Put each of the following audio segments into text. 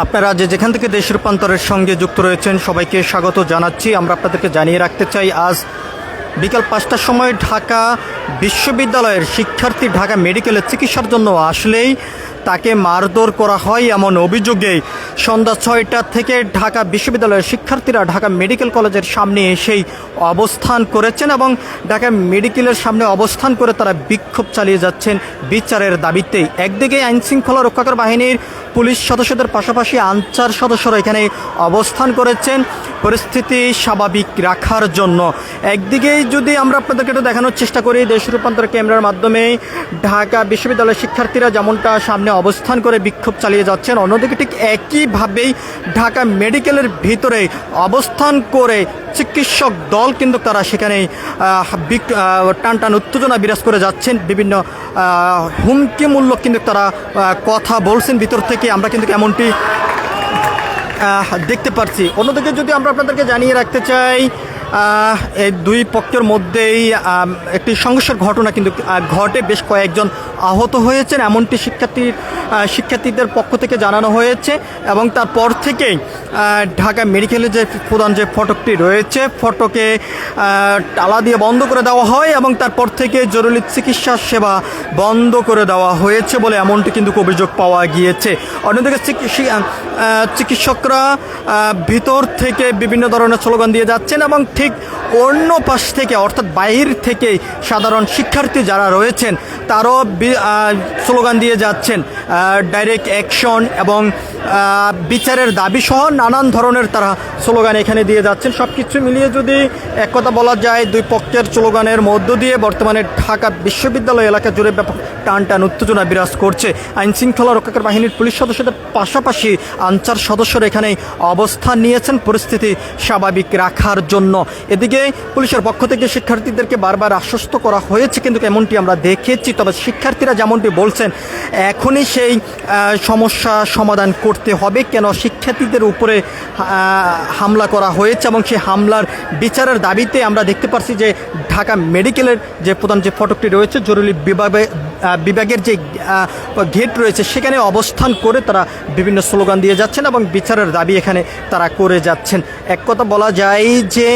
আপনারা যেখান থেকে দেশ রূপান্তরের সঙ্গে যুক্ত রয়েছেন সবাইকে স্বাগত জানাচ্ছি। আমরা আপনাদেরকে জানিয়ে রাখতে চাই, আজ বিকাল 5টার সময় ঢাকা বিশ্ববিদ্যালয়ের শিক্ষার্থী ঢাকা মেডিকেলে চিকিৎসার জন্য আসলেই তাকে মারধর করা হয় এমন অভিযোগে সন্ধ্যা 6টা থেকে ঢাকা বিশ্ববিদ্যালয়ের শিক্ষার্থীরা ঢাকা মেডিকেল কলেজের সামনে এসেই অবস্থান করেছেন এবং ঢাকা মেডিকেলের সামনে অবস্থান করে তারা বিক্ষোভ চালিয়ে যাচ্ছেন বিচারের দাবিতেই। একদিকে আইনশৃঙ্খলা রক্ষাকারী বাহিনীর পুলিশ সদস্যদের পাশাপাশি আনসার সদস্যরা এখানে অবস্থান করেছেন পরিস্থিতি স্বাভাবিক রাখার জন্য। একদিকেই যদি আমরা আপনাদেরকে একটু দেখানোর চেষ্টা করি দেশ রূপান্তর ক্যামেরার মাধ্যমে, ঢাকা বিশ্ববিদ্যালয়ের শিক্ষার্থীরা যেমনটা সামনে অবস্থান করে বিক্ষোভ চালিয়ে যাচ্ছেন, অন্যদিকে ঠিক একইভাবেই ঢাকা মেডিকেলের ভিতরে অবস্থান করে চিকিৎসক দল কিন্তু তারা সেখানে টানটান উত্তেজনা বিরাজ করে যাচ্ছেন। বিভিন্ন হুমকিমূলক কিন্তু তারা কথা বলছেন ভিতর থেকে, আমরা কিন্তু এমনটি দেখতে পাচ্ছি। অন্যদিকে যদি আমরা আপনাদেরকে জানিয়ে রাখতে চাই, এই দুই পক্ষের মধ্যেই একটি সংঘর্ষের ঘটনা কিন্তু ঘটে, বেশ কয়েকজন আহত হয়েছেন এমনটি শিক্ষার্থীদের পক্ষ থেকে জানানো হয়েছে। এবং তারপর থেকেই ঢাকা মেডিকেলের যে প্রধান যে ফটকটি রয়েছে, ফটকে তালা দিয়ে বন্ধ করে দেওয়া হয় এবং তারপর থেকে জরুরি চিকিৎসা সেবা বন্ধ করে দেওয়া হয়েছে বলে এমনটি কিন্তু অভিযোগ পাওয়া গিয়েছে। অন্যদিকে চিকিৎসকরা ভিতর থেকে বিভিন্ন ধরনের স্লোগান দিয়ে যাচ্ছেন এবং ঠিক অন্য পাশ থেকে অর্থাৎ বাইর থেকে সাধারণ শিক্ষার্থী যারা রয়েছেন তারও স্লোগান দিয়ে যাচ্ছেন ডাইরেক্ট অ্যাকশন এবং বিচারের দাবি সহ নানান ধরনের তারা স্লোগান এখানে দিয়ে যাচ্ছেন। সব কিছু মিলিয়ে যদি এক কথা বলা যায়, দুই পক্ষের স্লোগানের মধ্য দিয়ে বর্তমানে ঢাকা বিশ্ববিদ্যালয় এলাকা জুড়ে ব্যাপক টানটান উত্তেজনা বিরাজ করছে। আইনশৃঙ্খলা রক্ষাকারী বাহিনীর পুলিশ সদস্যদের পাশাপাশি আনসার সদস্যরা এখানে অবস্থান নিয়েছেন পরিস্থিতি স্বাভাবিক রাখার জন্য। এদিকে পুলিশের পক্ষ থেকে শিক্ষার্থীদেরকে বারবার আশ্বস্ত করা হয়েছে কিন্তু এমনটি আমরা দেখেছি। তবে শিক্ষার্থীরা যেমনটি বলছেন, এখনই সেই সমস্যা সমাধান করতে হবে। কেন শিক্ষার্থীদের উপরে হামলা করা হয়েছে এবং সেই হামলার বিচারের দাবিতে আমরা দেখতে পাচ্ছি যে ঢাকা মেডিকেলের যে প্রধান যে ফটকটি রয়েছে, জরুরি বিভাগের যে গেট রয়েছে সেখানে অবস্থান করে তারা বিভিন্ন স্লোগান দিয়ে যাচ্ছেন এবং বিচারের দাবি এখানে তারা করে যাচ্ছেন। এক কথা বলা যায় যে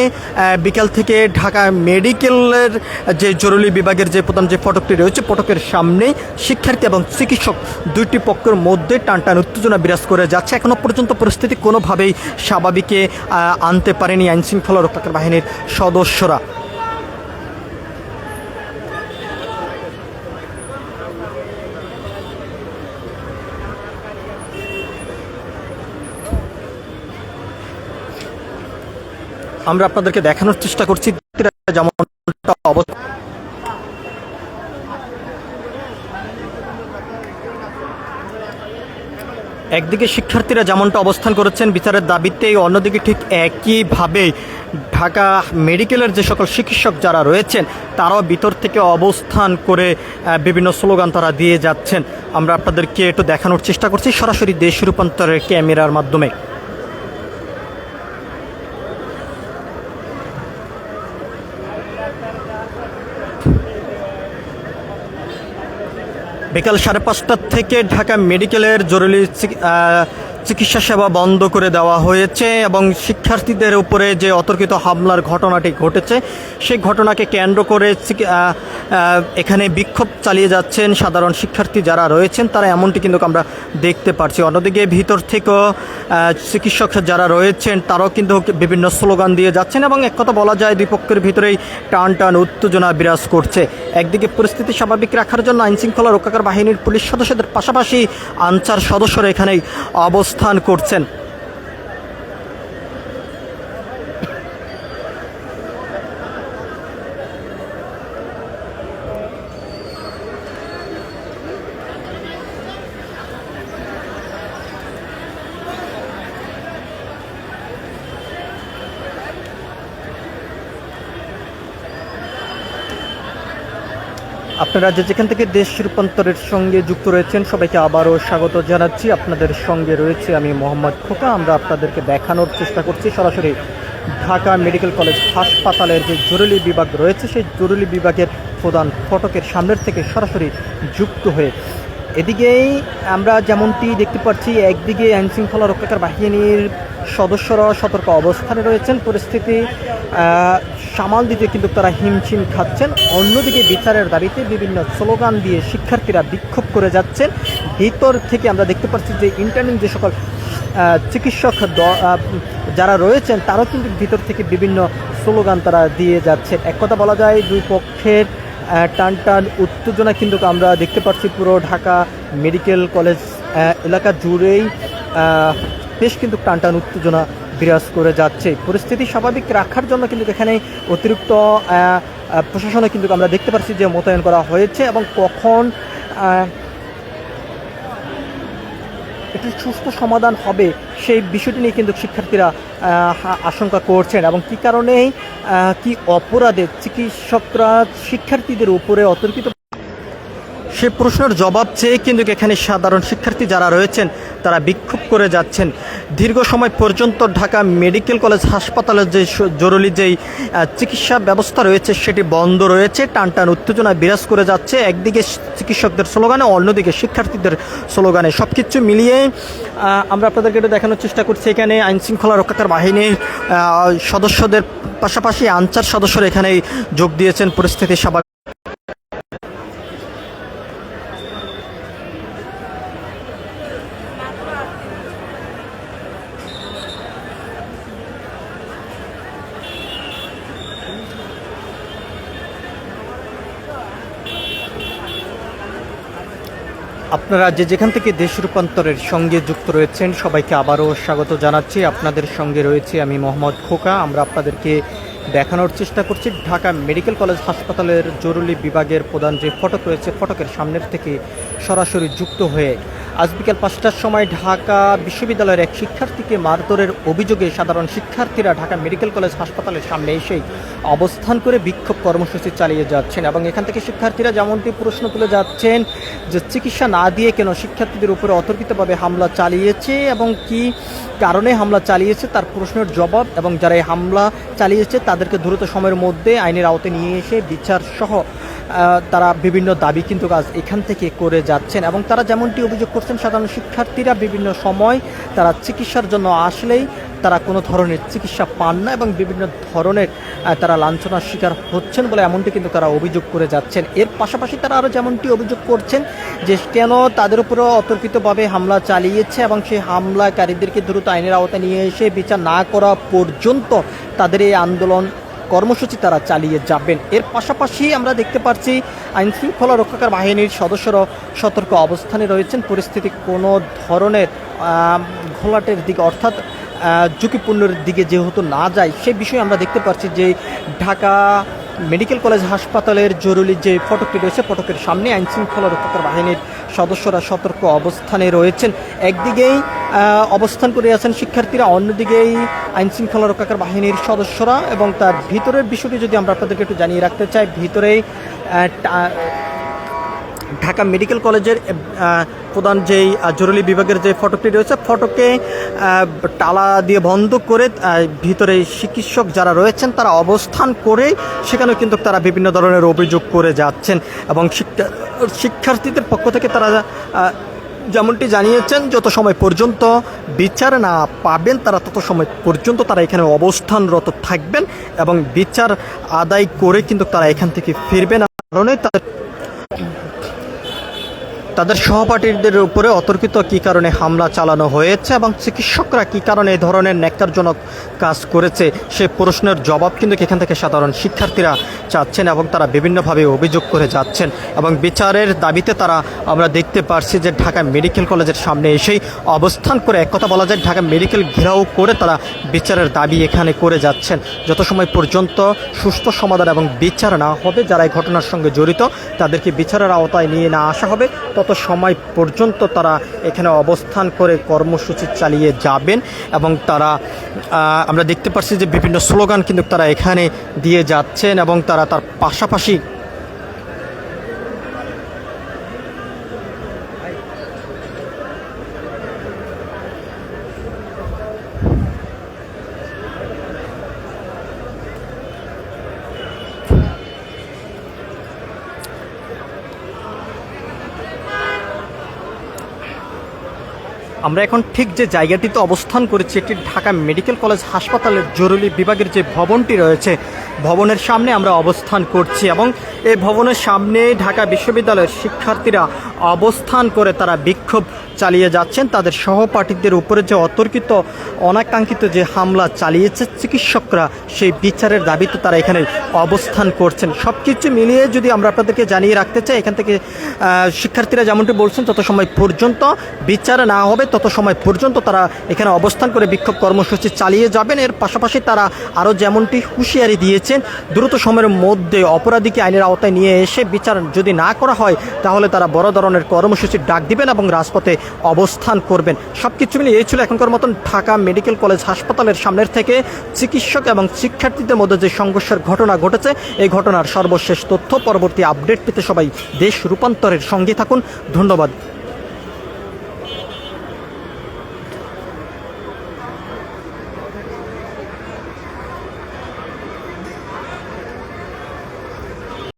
বিকাল থেকে ঢাকা মেডিকেলের যে জরুরি বিভাগের যে প্রধান যে ফটকটি রয়েছে, ফটকের সামনে শিক্ষার্থী এবং চিকিৎসক দুইটি পক্ষের মধ্যে টানটান উত্তেজনা বিরাজ করে যাচ্ছে। এখনও পর্যন্ত পরিস্থিতি কোনোভাবেই স্বাভাবিকে আনতে পারেনি আইনশৃঙ্খলা রক্ষাকারী বাহিনীর সদস্যরা। আমরা আপনাদেরকে দেখানোর চেষ্টা করছি যেমনটা একদিকে শিক্ষার্থীরা যেমনটা অবস্থান করেছেন বিচারের দাবিতে, অন্যদিকে ঠিক একইভাবে ঢাকা মেডিকেলের যে সকল চিকিৎসক যারা রয়েছেন তারাও ভিতর থেকে অবস্থান করে বিভিন্ন স্লোগান তারা দিয়ে যাচ্ছেন। আমরা আপনাদেরকে একটু দেখানোর চেষ্টা করছি সরাসরি দেশ রূপান্তরের ক্যামেরার মাধ্যমে। বিকাল 5:30 থেকে ঢাকা মেডিকেলের জরুরি চিকিৎসা সেবা বন্ধ করে দেওয়া হয়েছে এবং শিক্ষার্থীদের উপরে যে অতর্কিত হামলার ঘটনাটি ঘটেছে সেই ঘটনাকে কেন্দ্র করে এখানে বিক্ষোভ চালিয়ে যাচ্ছেন সাধারণ শিক্ষার্থী যারা রয়েছেন তারা, এমনটি কিন্তু আমরা দেখতে পাচ্ছি। অন্যদিকে ভিতর থেকেও চিকিৎসক যারা রয়েছেন তারাও কিন্তু বিভিন্ন স্লোগান দিয়ে যাচ্ছেন এবং এক কথা বলা যায় দুই পক্ষের ভিতরেই টান উত্তেজনা বিরাজ করছে। একদিকে পরিস্থিতি স্বাভাবিক রাখার জন্য আইনশৃঙ্খলা রক্ষাকারী বাহিনীর পুলিশ সদস্যদের পাশাপাশি আনসার সদস্যরা এখানেই অবস্থান করছেন। আপনারা যেখান থেকে দেশ রূপান্তরের সঙ্গে যুক্ত রয়েছেন সবাইকে আবারও স্বাগত জানাচ্ছি। আপনাদের সঙ্গে রয়েছে আমি মোহাম্মদ খোকা। আমরা আপনাদেরকে দেখানোর চেষ্টা করছি সরাসরি ঢাকা মেডিকেল কলেজ হাসপাতালের যে জরুরি বিভাগ রয়েছে সেই জরুরি বিভাগের প্রধান ফটকের সামনের থেকে সরাসরি যুক্ত হয়ে এদিকেই আমরা যেমনটি দেখতে পাচ্ছি, একদিকে আইনশৃঙ্খলা রক্ষাকারী বাহিনীর সদস্যরা সতর্ক অবস্থানে রয়েছেন, পরিস্থিতি সামাল দিতে কিন্তু তারা হিমশিম খাচ্ছেন। অন্যদিকে বিচারের দাবিতে বিভিন্ন স্লোগান দিয়ে শিক্ষার্থীরা বিক্ষোভ করে যাচ্ছেন। ভিতর থেকে আমরা দেখতে পাচ্ছি যে ইন্টার্নিং যে সকল চিকিৎসক যারা রয়েছেন তারাও কিন্তু ভিতর থেকে বিভিন্ন স্লোগান তারা দিয়ে যাচ্ছেন। এক কথা বলা যায় দুই পক্ষের টান টান উত্তেজনা কিন্তু আমরা দেখতে পাচ্ছি পুরো ঢাকা মেডিকেল কলেজ এলাকা জুড়েই বেশ কিন্তু টান টান উত্তেজনা বিরাজ করে যাচ্ছে। পরিস্থিতি স্বাভাবিক রাখার জন্য কিন্তু এখানে অতিরিক্ত প্রশাসনে কিন্তু আমরা দেখতে পাচ্ছি যে মোতায়েন করা হয়েছে, এবং কখন এটি সুস্থ সমাধান হবে সেই বিষয়টি নিয়ে কিন্তু শিক্ষার্থীরা আশঙ্কা করছেন, এবং কী কারণে কি অপরাধে চিকিৎসকরা শিক্ষার্থীদের উপরে অতর্কিত সে প্রশ্নের জবাব চেয়ে কিন্তু এখানে সাধারণ শিক্ষার্থী যারা রয়েছেন তারা বিক্ষোভ করে যাচ্ছেন। দীর্ঘ সময় পর্যন্ত ঢাকা মেডিকেল কলেজ হাসপাতালের যে জরুরি যেই চিকিৎসা ব্যবস্থা রয়েছে সেটি বন্ধ রয়েছে। টান টান উত্তেজনা বিরাজ করে যাচ্ছে, একদিকে চিকিৎসকদের স্লোগানে, অন্যদিকে শিক্ষার্থীদের স্লোগানে। সব কিছু মিলিয়ে আমরা আপনাদেরকে এটা দেখানোর চেষ্টা করছি। এখানে আইনশৃঙ্খলা রক্ষাকারী বাহিনীর সদস্যদের পাশাপাশি আনসার সদস্যরা এখানে যোগ দিয়েছেন পরিস্থিতি স্বাভাবিক। আপনারা যেখান থেকে দেশ রূপান্তরের সঙ্গে যুক্ত রয়েছেন সবাইকে আবারও স্বাগত জানাচ্ছি। আপনাদের সঙ্গে রয়েছে আমি মোহাম্মদ খোকা। আমরা আপনাদেরকে দেখানোর চেষ্টা করছি ঢাকা মেডিকেল কলেজ হাসপাতালের জরুরি বিভাগের প্রধান যে ফটক রয়েছে, ফটকের সামনের থেকে সরাসরি যুক্ত হয়ে আজ বিকেল 5টার সময় ঢাকা বিশ্ববিদ্যালয়ের এক শিক্ষার্থীকে মারধরের অভিযোগে সাধারণ শিক্ষার্থীরা ঢাকা মেডিকেল কলেজ হাসপাতালের সামনে এসেই অবস্থান করে বিক্ষোভ কর্মসূচি চালিয়ে যাচ্ছেন, এবং এখান থেকে শিক্ষার্থীরা যেমনটি প্রশ্ন তুলে যাচ্ছেন যে চিকিৎসা না দিয়ে কেন শিক্ষার্থীদের উপরে অতর্কিতভাবে হামলা চালিয়েছে এবং কি কারণে হামলা চালিয়েছে তার প্রশ্নের জবাব, এবং যারা এই হামলা চালিয়েছে তাদেরকে দ্রুত সময়ের মধ্যে আইনের আওতায় নিয়ে এসে বিচার সহ তারা বিভিন্ন দাবি কিন্তু কাজ এখান থেকে করে যাচ্ছেন। এবং তারা যেমনটি অভিযোগ করছেন, সাধারণ শিক্ষার্থীরা বিভিন্ন সময় তারা চিকিৎসার জন্য আসলেই তারা কোনো ধরনের চিকিৎসা পান না, এবং বিভিন্ন ধরনের তারা লাঞ্ছনার শিকার হচ্ছেন বলে এমনটি কিন্তু তারা অভিযোগ করে যাচ্ছেন। এর পাশাপাশি তারা আরও যেমনটি অভিযোগ করছেন যে কেন তাদের উপরেও অতর্কিতভাবে হামলা চালিয়েছে, এবং সেই হামলাকারীদেরকে দ্রুত আইনের আওতায় নিয়ে এসে বিচার না করা পর্যন্ত তাদের এই আন্দোলন কর্মসূচি তারা চালিয়ে যাবেন। এর পাশাপাশি আমরা দেখতে পাচ্ছি আইনশৃঙ্খলা রক্ষাকারী বাহিনীর সদস্যরাও সতর্ক অবস্থানে রয়েছেন। পরিস্থিতি কোনো ধরনের ঘোলাটের দিকে অর্থাৎ ঝুঁকিপূর্ণের দিকে যেহেতু না যায় সে বিষয়ে আমরা দেখতে পাচ্ছি যে ঢাকা মেডিকেল কলেজ হাসপাতালের জরুরি যে ফটকটি রয়েছে ফটকের সামনে আইনশৃঙ্খলা রক্ষাকারী বাহিনীর সদস্যরা সতর্ক অবস্থানে রয়েছেন। একদিকেই অবস্থান করে আছেন শিক্ষার্থীরা, অন্যদিকেই আইনশৃঙ্খলা রক্ষাকারী বাহিনীর সদস্যরা, এবং তার ভিতরের বিষয়টি যদি আমরা আপনাদেরকে একটু জানিয়ে রাখতে চাই, ভিতরেই ঢাকা মেডিকেল কলেজের প্রধান যেই জরুরি বিভাগের যে ফটকটি রয়েছে ফটকে তালা দিয়ে বন্ধ করে ভিতরে চিকিৎসক যারা রয়েছেন তারা অবস্থান করে সেখানেও কিন্তু তারা বিভিন্ন ধরনের অভিযোগ করে যাচ্ছেন, এবং শিক্ষার্থীদের পক্ষ থেকে তারা যেমনটি জানিয়েছেন যত সময় পর্যন্ত বিচার না পাবেন তারা তত সময় পর্যন্ত তারা এখানে অবস্থানরত থাকবেন, এবং বিচার আদায় করে কিন্তু তারা এখান থেকে ফিরবেন। কারণে তাদের সহপাঠীদের উপরে অতর্কিত কী কারণে হামলা চালানো হয়েছে এবং চিকিৎসকরা কী কারণে এই ধরনের ন্যক্কারজনক কাজ করেছে সে প্রশ্নের জবাব কিন্তু এখান থেকে সাধারণ শিক্ষার্থীরা চাচ্ছেন, এবং তারা বিভিন্নভাবে অভিযোগ করে যাচ্ছেন, এবং বিচারের দাবিতে তারা আমরা দেখতে পারছি যে ঢাকা মেডিকেল কলেজের সামনে এসেই অবস্থান করে এক কথা বলা যায় ঢাকা মেডিকেল ঘেরাও করে তারা বিচারের দাবি এখানে করে যাচ্ছেন। যত সময় পর্যন্ত সুষ্ঠু সমাধান এবং বিচার না হবে, যারা এই ঘটনার সঙ্গে জড়িত তাদেরকে বিচারের আওতায় নিয়ে না আসা হবে তত সময় পর্যন্ত তারা এখানে অবস্থান করে কর্মসূচি চালিয়ে যাবেন, এবং তারা আমরা দেখতে পাচ্ছি যে বিভিন্ন স্লোগান কিন্তু তারা এখানে দিয়ে যাচ্ছেন, এবং তার পাশাপাশি আমরা এখন ঠিক যে জায়গাটিতে অবস্থান করেছি এটি ঢাকা মেডিকেল কলেজ হাসপাতালের জরুরি বিভাগের যে ভবনটি রয়েছে ভবনের সামনে আমরা অবস্থান করছি এবং এই ভবনের সামনে ঢাকা বিশ্ববিদ্যালয়ের শিক্ষার্থীরা অবস্থান করে তারা বিক্ষোভ চালিয়ে যাচ্ছেন। তাদের সহপাঠীদের উপরে যে অতর্কিত অনাকাঙ্ক্ষিত যে হামলা চালিয়েছে চিকিৎসকরা সেই বিচারের দাবিতে তারা এখানে অবস্থান করছেন। সব কিছু মিলিয়ে যদি আমরা আপনাদেরকে জানিয়ে রাখতে চাই, এখান থেকে শিক্ষার্থীরা যেমনটি বলছেন তত সময় পর্যন্ত বিচার না হবে তত সময় পর্যন্ত তারা এখানে অবস্থান করে বিক্ষোভ কর্মসূচি চালিয়ে যাবেন। এর পাশাপাশি তারা আরও যেমনটি হুঁশিয়ারি দিয়েছেন দ্রুত সময়ের মধ্যে অপরাধীকে আইনের আওতায় নিয়ে এসে বিচার যদি না করা হয় তাহলে তারা বড় ধরনের কর্মসূচির ডাক দিবেন এবং রাজপথে অবস্থান করবেন। সব কিছু মিলিয়ে এই ছিল এখনকার মতন ঢাকা মেডিকেল কলেজ হাসপাতালের সামনের থেকে চিকিৎসক এবং শিক্ষার্থীদের মধ্যে যে সংঘর্ষের ঘটনা ঘটেছে এই ঘটনার সর্বশেষ তথ্য। পরবর্তী আপডেট পেতে সবাই দেশ রূপান্তরের সঙ্গে থাকুন। ধন্যবাদ।